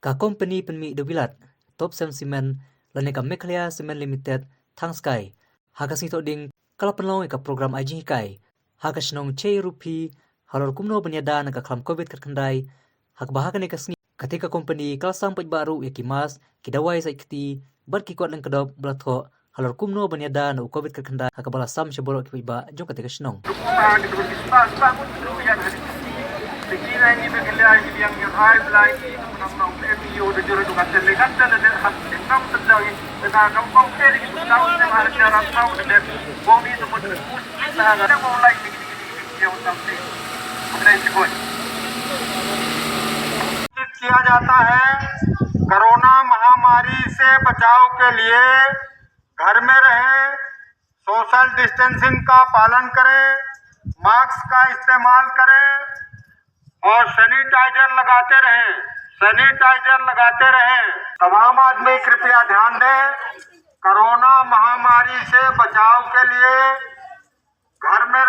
Ka company penmi dewilat Top Sem Cement lane ka Meghalaya Cement Limited Thang Sky haka sing ding kala penlong ka program aji kai haka snong chei rupi halor kumno banyada na ka klam covid kendai hak bahaka ne ka sngi ketika company kala sang paj baru yakimas kidawai sai kiti bar ki kwat lang kadop blatho halor kumno banyada na covid kendai haka bala sam shabolo ki ba jong ketika snong Sekiranya ini Meghalaya yang high line nong MU de juru duka telekan tele de hak engkau terjadi dengan kampung kiri itu tahu dengan harga rantau de bumi itu pun kita ada mulai dikit-dikit yang sampai mengenai cikoi किया जाता है कोरोना महामारी से बचाव के लिए घर में रहें सोशल डिस्टेंसिंग का पालन करें मास्क का इस्तेमाल करें और सैनिटाइजर लगाते रहें तमाम आदमी कृपया ध्यान दें कोरोना महामारी से बचाव के लिए घर में